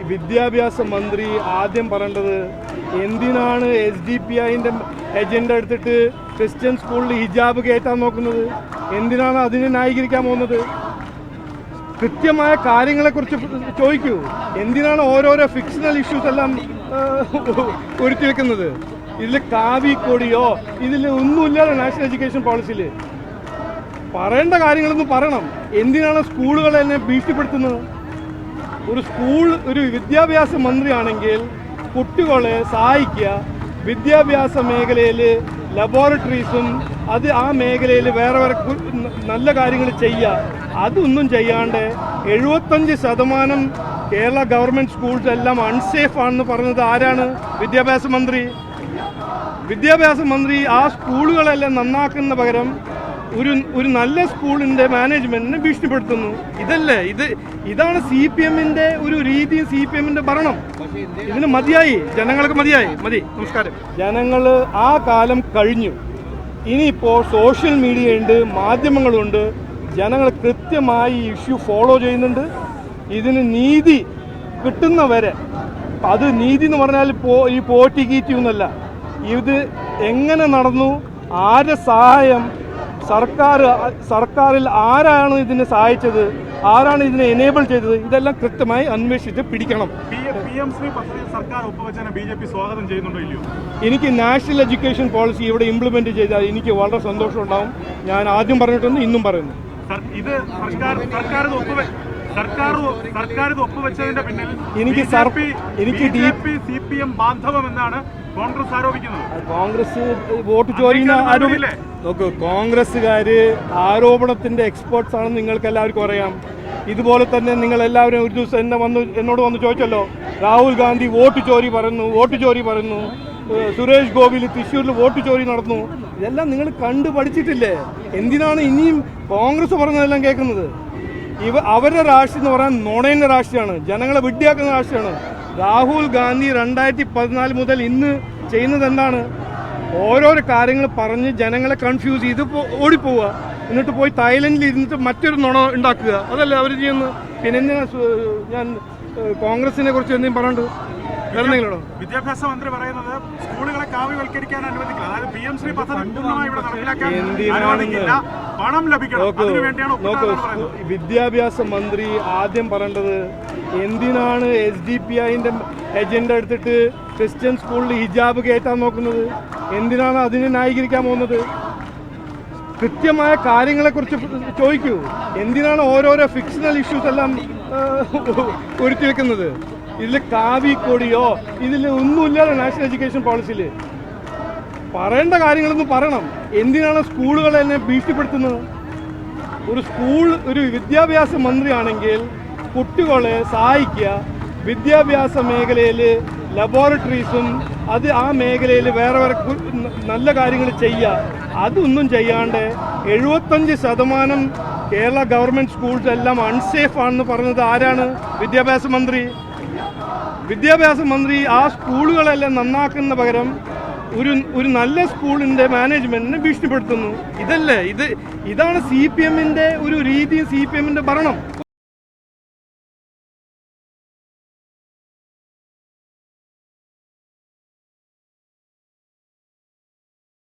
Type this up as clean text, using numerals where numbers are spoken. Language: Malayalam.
വിദ്യാഭ്യാസ മന്ത്രി ആദ്യം പറയേണ്ടത് എന്തിനാണ് SDPIന്റെ എജൻഡ എടുത്തിട്ട് ക്രിസ്ത്യൻ സ്കൂളിൽ ഹിജാബ് കയറ്റാൻ നോക്കുന്നത്? എന്തിനാണ് അതിനെ ന്യായീകരിക്കാൻ പോകുന്നത്? കൃത്യമായ കാര്യങ്ങളെക്കുറിച്ച് ചോദിക്കൂ. എന്തിനാണ് ഓരോരോ ഫിക്ഷണൽ ഇഷ്യൂസ് എല്ലാം ഒരുത്തി വെക്കുന്നത്? ഇതിൽ കാവിക്കൊടിയോ ഇതിൽ ഒന്നുമില്ല. നാഷണൽ എഡ്യൂക്കേഷൻ പോളിസിയിൽ പറയേണ്ട കാര്യങ്ങളൊന്നും പറയണം. എന്തിനാണ് സ്കൂളുകളെ തന്നെ ഭീഷണിപ്പെടുത്തുന്നത്? ഒരു വിദ്യാഭ്യാസ മന്ത്രിയാണെങ്കിൽ കുട്ടികളെ സഹായിക്കുക, വിദ്യാഭ്യാസ മേഖലയിൽ ലബോറട്ടറീസും ആ മേഖലയിൽ വേറെ നല്ല കാര്യങ്ങൾ ചെയ്യുക. അതൊന്നും ചെയ്യാണ്ട് 75% കേരള ഗവൺമെൻറ് സ്കൂൾസ് എല്ലാം അൺസേഫ് ആണെന്ന് പറഞ്ഞത് ആരാണ്? വിദ്യാഭ്യാസ മന്ത്രി ആ സ്കൂളുകളെല്ലാം നന്നാക്കുന്ന പകരം ഒരു നല്ല സ്കൂളിന്റെ മാനേജ്മെന്റിനെ ഭീഷണിപ്പെടുത്തുന്നു. ഇതാണ് CPMന്റെ ഒരു രീതി, CPMന്റെ ഭരണം. ഇതിന് മതിയായി, ജനങ്ങൾക്ക് മതി. നമസ്കാരം. ജനങ്ങൾ ആ കാലം കഴിഞ്ഞു. ഇനിയിപ്പോൾ സോഷ്യൽ മീഡിയ ഉണ്ട്, മാധ്യമങ്ങളുണ്ട്. ജനങ്ങൾ കൃത്യമായി ഇഷ്യൂ ഫോളോ ചെയ്യുന്നുണ്ട്. ഇതിന് നീതി കിട്ടുന്നവരെ, അത് നീതി എന്ന് പറഞ്ഞാൽ ഈ പോറ്റി കീറ്റിയൊന്നല്ല. ഇത് എങ്ങനെ നടന്നു, ആരുടെ സഹായം, സർക്കാരിൽ ആരാണ് ഇതിനെ സഹായിച്ചത്, ആരാണ് ഇതിനെ എനേബിൾ ചെയ്തത്, ഇതെല്ലാം കൃത്യമായി അന്വേഷിച്ച് പിടിക്കണം. എനിക്ക് നാഷണൽ എഡ്യൂക്കേഷൻ പോളിസി ഇവിടെ ഇംപ്ലിമെന്റ് ചെയ്താൽ എനിക്ക് വളരെ സന്തോഷം ഉണ്ടാവും. ഞാൻ ആദ്യം പറഞ്ഞിട്ടുണ്ട്, ഇന്നും പറയുന്നു. എനിക്ക് CPM ബാന്ധവമെന്നാണ് കോൺഗ്രസ് ആരോപിക്കുന്നത്. കോൺഗ്രസ് വോട്ട് ചോരിന്ന് ആരോപില്ലേ? നോക്കൂ, കോൺഗ്രസ്സുകാര് ആരോപണത്തിന്റെ എക്സ്പേർട്സ് ആണെന്ന് നിങ്ങൾക്ക് എല്ലാവർക്കും അറിയാം. ഇതുപോലെ തന്നെ നിങ്ങൾ എല്ലാവരും ഒരു ദിവസം എന്നോട് വന്ന് ചോദിച്ചല്ലോ, രാഹുൽ ഗാന്ധി വോട്ട് ചോരി പറയുന്നു, സുരേഷ് ഗോപിയിൽ തൃശ്ശൂരിൽ വോട്ട് ചോരി നടന്നു. ഇതെല്ലാം നിങ്ങൾ കണ്ടു പഠിച്ചിട്ടില്ലേ? എന്തിനാണ് ഇനിയും കോൺഗ്രസ് പറഞ്ഞതെല്ലാം കേൾക്കുന്നത്? അവരുടെ രാഷ്ട്രീയം എന്ന് പറയാൻ നുണയുന്ന രാഷ്ട്രീയമാണ്, ജനങ്ങളെ വിഡ്ഢിയാക്കുന്ന രാഷ്ട്രീയമാണ്. രാഹുൽ ഗാന്ധി 2014 മുതൽ ഇന്ന് ചെയ്യുന്നത് എന്താണ്? ഓരോരോ കാര്യങ്ങൾ പറഞ്ഞ് ജനങ്ങളെ കൺഫ്യൂസ് ചെയ്ത് ഓടിപ്പോവുക, എന്നിട്ട് പോയി തായ്ലൻഡിൽ ഇരുന്നിട്ട് മറ്റൊരു നുണ ഉണ്ടാക്കുക. അതല്ല അവർ ചെയ്യുന്നത്. പിന്നെ ഞാൻ കോൺഗ്രസിനെ കുറിച്ച് എന്തെങ്കിലും പറഞ്ഞിട്ട് വിദ്യാഭ്യാസ മന്ത്രി പറയുന്നത് സ്കൂളുകളെ കാവ്യവൽക്കരിക്കാൻ അനുവദിക്കില്ല. അതായത് PM ശ്രീ പദ്ധതി പൂർണ്ണമായി ഇവിടെ നടപ്പിലാക്കാൻ അനുവദിക്കില്ല, പണം ലഭിക്കണം. വിദ്യാഭ്യാസ മന്ത്രി ആദ്യം പറയേണ്ടത് എന്തിനാണ് SDPIന്റെ എജൻഡ എടുത്തിട്ട് ക്രിസ്ത്യൻ സ്കൂളിൽ ഹിജാബ് കയറ്റാൻ നോക്കുന്നത്? എന്തിനാണ് അതിനെ ന്യായീകരിക്കാൻ പോകുന്നത്? കൃത്യമായ കാര്യങ്ങളെക്കുറിച്ച് ചോദിക്കൂ. എന്തിനാണ് ഓരോരോ ഫിക്ഷണൽ ഇഷ്യൂസ് എല്ലാം ഒരുത്തി വെക്കുന്നത്? ഇതിൽ കാവിക്കൊടിയോ ഇതിൽ ഒന്നുമില്ല. നാഷണൽ എഡ്യൂക്കേഷൻ പോളിസിയിൽ പറയേണ്ട കാര്യങ്ങളൊന്നും പറയണം. എന്തിനാണ് സ്കൂളുകളെ തന്നെ ഭീഷണിപ്പെടുത്തുന്നത്? ഒരു വിദ്യാഭ്യാസ മന്ത്രിയാണെങ്കിൽ കുട്ടികളെ സഹായിക്കുക, വിദ്യാഭ്യാസ മേഖലയിൽ ലബോറട്ടറീസും ആ മേഖലയിൽ വേറെ നല്ല കാര്യങ്ങൾ ചെയ്യുക. അതൊന്നും ചെയ്യാണ്ട് 75% കേരള ഗവൺമെൻറ് സ്കൂൾസ് എല്ലാം അൺസേഫ് ആണെന്ന് പറഞ്ഞത് ആരാണ്? വിദ്യാഭ്യാസ മന്ത്രി ആ സ്കൂളുകളെല്ലാം നന്നാക്കുന്ന പകരം ഒരു നല്ല സ്കൂളിന്റെ മാനേജ്മെന്റിനെ ഭീഷണിപ്പെടുത്തുന്നു. ഇതാണ് CPMന്റെ ഒരു രീതി, CPMന്റെ ഭരണം.